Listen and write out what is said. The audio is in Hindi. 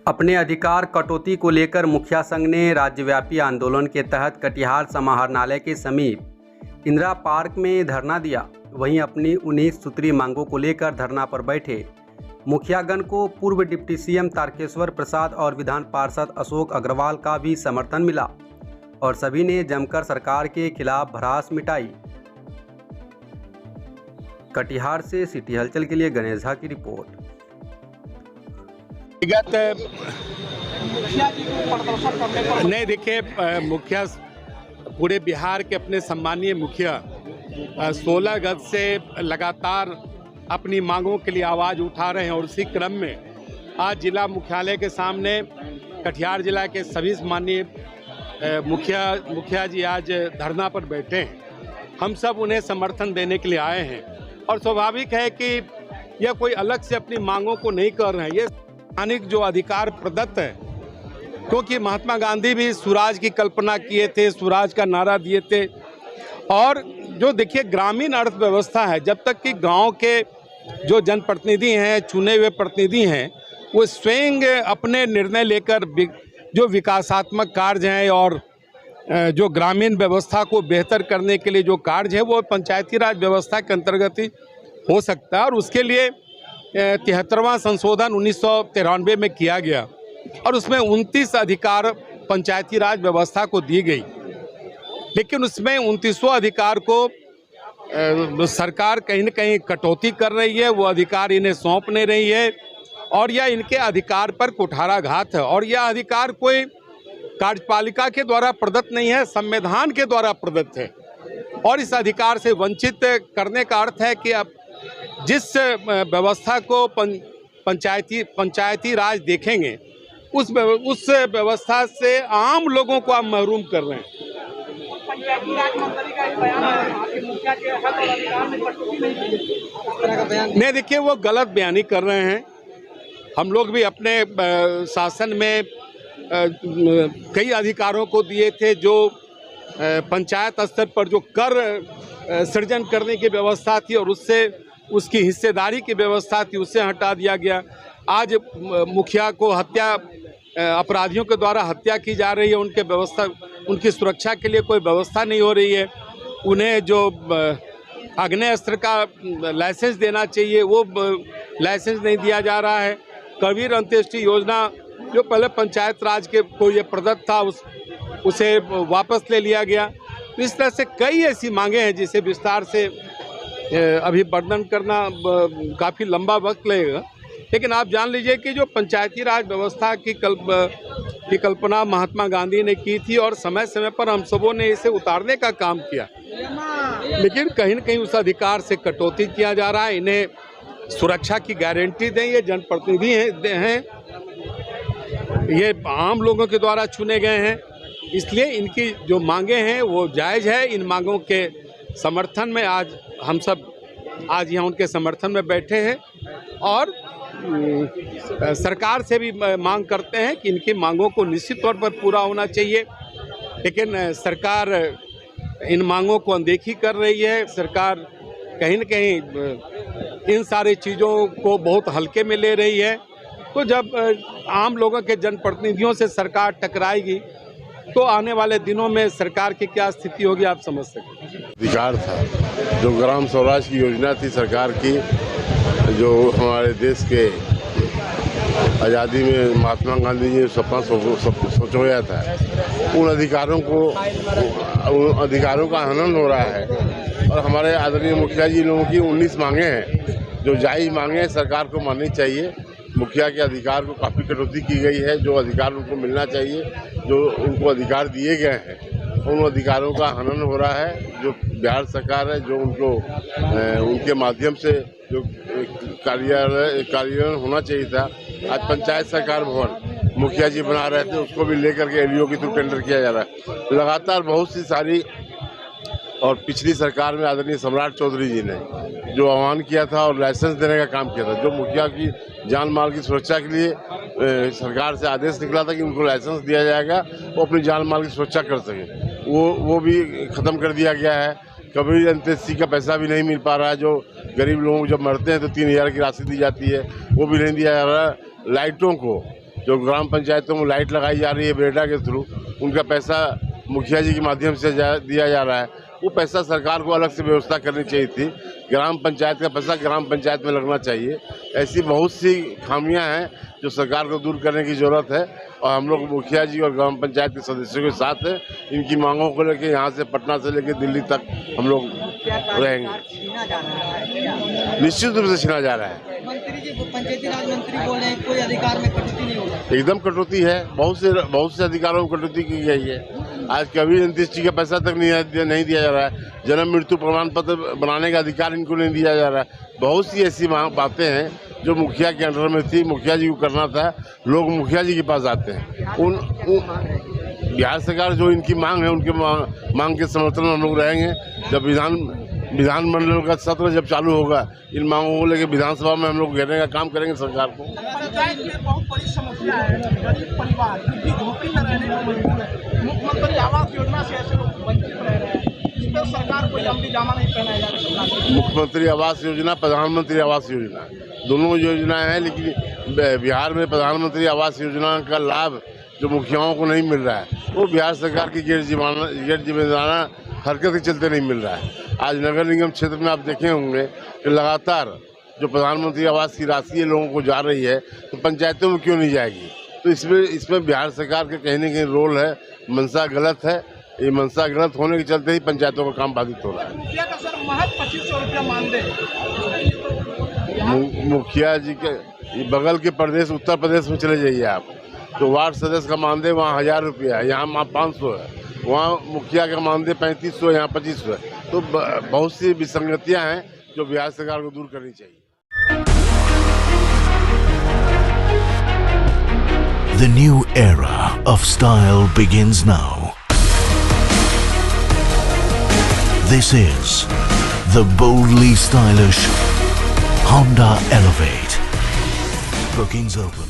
अपने अधिकार कटौती को लेकर मुखिया संघ ने राज्यव्यापी आंदोलन के तहत कटिहार समाहरणालय के समीप इंदिरा पार्क में धरना दिया। वहीं अपनी 19 सूत्री मांगों को लेकर धरना पर बैठे मुखियागण को पूर्व डिप्टी सीएम तारकेश्वर प्रसाद और विधान पार्षद अशोक अग्रवाल का भी समर्थन मिला और सभी ने जमकर सरकार के खिलाफ भड़ास मिटाई। कटिहार से सिटी हलचल के लिए गणेश झा की रिपोर्ट। नहीं, देखिए, मुखिया पूरे बिहार के अपने सम्मानीय मुखिया 16 अगस्त से लगातार अपनी मांगों के लिए आवाज़ उठा रहे हैं और उसी क्रम में आज जिला मुख्यालय के सामने कटिहार जिला के सभी माननीय मुखिया जी आज धरना पर बैठे हैं। हम सब उन्हें समर्थन देने के लिए आए हैं और स्वाभाविक है कि यह कोई अलग से अपनी मांगों को नहीं कर रहे हैं। ये स्थानिक जो अधिकार प्रदत्त है, क्योंकि महात्मा गांधी भी स्वराज की कल्पना किए थे, स्वराज का नारा दिए थे। और जो देखिए ग्रामीण अर्थव्यवस्था है, जब तक कि गांव के जो जनप्रतिनिधि हैं, चुने हुए प्रतिनिधि हैं, वो स्वयं अपने निर्णय लेकर जो विकासात्मक कार्य हैं और जो ग्रामीण व्यवस्था को बेहतर करने के लिए जो कार्य है वो पंचायती राज व्यवस्था के अंतर्गत ही हो सकता है। और उसके लिए 73वां संशोधन 1993 में किया गया और उसमें 29 अधिकार पंचायती राज व्यवस्था को दी गई, लेकिन उसमें 29वां अधिकार को सरकार कहीं न कहीं कटौती कर रही है। वो अधिकार इन्हें सौंप नहीं रही है और यह इनके अधिकार पर कुठाराघात है। और यह अधिकार कोई कार्यपालिका के द्वारा प्रदत्त नहीं है, संविधान के द्वारा प्रदत्त है। और इस अधिकार से वंचित करने का अर्थ है कि अब जिस व्यवस्था को पंचायती राज देखेंगे उस व्यवस्था से आम लोगों को आप महरूम कर रहे हैं। नहीं, देखिए, वो गलत बयानी कर रहे हैं। हम लोग भी अपने शासन में कई अधिकारों को दिए थे। जो पंचायत स्तर पर जो कर सृजन करने की व्यवस्था थी और उससे उसकी हिस्सेदारी की व्यवस्था थी, उससे हटा दिया गया। आज मुखिया को अपराधियों के द्वारा हत्या की जा रही है, उनकी सुरक्षा के लिए कोई व्यवस्था नहीं हो रही है। उन्हें जो आग्नेयास्त्र का लाइसेंस देना चाहिए वो लाइसेंस नहीं दिया जा रहा है। कबीर अंत्येष्टि योजना जो पहले पंचायत राज के को ये प्रदत्त था उसे वापस ले लिया गया। तो इस तरह से कई ऐसी मांगे हैं जिसे विस्तार से अभी वर्णन करना काफ़ी लंबा वक्त लगेगा। लेकिन आप जान लीजिए कि जो पंचायती राज व्यवस्था की कल्पना महात्मा गांधी ने की थी और समय समय पर हम सबों ने इसे उतारने का काम किया, लेकिन कहीं न कहीं उस अधिकार से कटौती किया जा रहा है। इन्हें सुरक्षा की गारंटी दें, ये जनप्रतिनिधि हैं, ये आम लोगों के द्वारा चुने गए हैं, इसलिए इनकी जो मांगे हैं वो जायज़ है। इन मांगों के समर्थन में आज हम सब यहाँ उनके समर्थन में बैठे हैं और सरकार से भी मांग करते हैं कि इनकी मांगों को निश्चित तौर पर पूरा होना चाहिए। लेकिन सरकार इन मांगों को अनदेखी कर रही है। सरकार कहीं न कहीं इन सारी चीज़ों को बहुत हल्के में ले रही है। तो जब आम लोगों के जनप्रतिनिधियों से सरकार टकराएगी तो आने वाले दिनों में सरकार की क्या स्थिति होगी आप समझ सकते हैं। अधिकार था जो ग्राम स्वराज की योजना थी सरकार की, जो हमारे देश के आज़ादी में महात्मा गांधी जी ने सपना सोचा था, उन अधिकारों का हनन हो रहा है। और हमारे आदरणीय मुखिया जी लोगों की 19 मांगे हैं जो जायज़ मांगे हैं, सरकार को माननी चाहिए। मुखिया के अधिकार को काफ़ी कटौती की गई है। जो अधिकार उनको मिलना चाहिए, जो उनको अधिकार दिए गए हैं, उन अधिकारों का हनन हो रहा है। जो बिहार सरकार है, जो उनके माध्यम से जो कार्यान्वयन होना चाहिए था, आज पंचायत सरकार भवन मुखिया जी बना रहे थे, उसको भी लेकर के एलईओ के थ्रू टेंडर किया जा रहा है। लगातार बहुत सी सारी और पिछली सरकार में आदरणीय सम्राट चौधरी जी ने जो आह्वान किया था और लाइसेंस देने का काम किया था, जो मुखिया की जान माल की सुरक्षा के लिए सरकार से आदेश निकला था कि उनको लाइसेंस दिया जाएगा, वो अपनी जान माल की सुरक्षा कर सके, वो भी ख़त्म कर दिया गया है। कभी अंत्येष्टि का पैसा भी नहीं मिल पा रहा है। जो गरीब लोग जब मरते हैं तो 3000 की राशि दी जाती है, वो भी नहीं दिया जा रहा है। लाइटों को जो ग्राम पंचायतों में लाइट लगाई जा रही है बेटा के थ्रू, उनका पैसा मुखिया जी के माध्यम से दिया जा रहा है। वो पैसा सरकार को अलग से व्यवस्था करनी चाहिए थी। ग्राम पंचायत का पैसा ग्राम पंचायत में लगना चाहिए। ऐसी बहुत सी खामियां हैं जो सरकार को दूर करने की ज़रूरत है और हम लोग मुखिया जी और ग्राम पंचायत के सदस्यों के साथ हैं। इनकी मांगों को लेकर यहाँ से पटना से लेकर दिल्ली तक हम लोग रहेंगे। निश्चित रूप से छीना जा रहा है। मंत्री जी, पंचायती राज मंत्री बोल रहे हैं कोई अधिकार में कटौती नहीं होगी। एकदम कटौती है। बहुत से अधिकारों में कटौती की गई है। आज कभी अंत्येष्टि का पैसा तक नहीं दिया जा रहा है। जन्म मृत्यु प्रमाण पत्र बनाने का अधिकार इनको नहीं दिया जा रहा है। बहुत सी ऐसी बातें हैं जो मुखिया के अंडर में थी, मुखिया जी को करना था। लोग मुखिया जी के पास आते हैं। बिहार सरकार जो इनकी मांग है, उनके मांग के समर्थन में हम लोग रहेंगे। जब विधानमंडल का सत्र जब चालू होगा, इन मांगों को लेकर विधानसभा में हम लोग घेरने का काम करेंगे सरकार को। पंचायत में बहुत बड़ी समस्या है, गरीब परिवार झोपड़ी में रहने को मजबूर है। मुख्यमंत्री आवास योजना से ऐसे लोग वंचित रह रहे हैं। इस पर सरकार कोई लंबी जामा नहीं पहनाया जा रहा। मुख्यमंत्री आवास योजना, प्रधानमंत्री आवास योजना, दोनों योजनाएं हैं, लेकिन बिहार में प्रधानमंत्री आवास योजना का लाभ जो मुखियाओं को नहीं मिल रहा है, वो बिहार सरकार की गैर जिम्मेदाराना हरकत के चलते नहीं मिल रहा है। आज नगर निगम क्षेत्र में आप देखे होंगे कि लगातार जो प्रधानमंत्री आवास की राशि लोगों को जा रही है, तो पंचायतों में क्यों नहीं जाएगी? तो इसमें बिहार सरकार का कहीं न कहीं रोल है। मंशा गलत है। ये मंशा गलत होने के चलते ही पंचायतों का काम बाधित हो रहा है। मुखिया का सर महज 2500 रुपया मानदेय। मुखिया जी के बगल के प्रदेश उत्तर प्रदेश में चले जाइए आप, तो वार्ड सदस्य का मानदेय वहाँ 1000 रुपया है, यहाँ 500 है। वहाँ मुखिया का मानदेय 3500, यहाँ 2500 है। तो बहुत सी विसंगतियाँ हैं जो बिहार सरकार को दूर करनी चाहिए। The new era of style begins now. This is the boldly stylish Honda Elevate. Bookings open.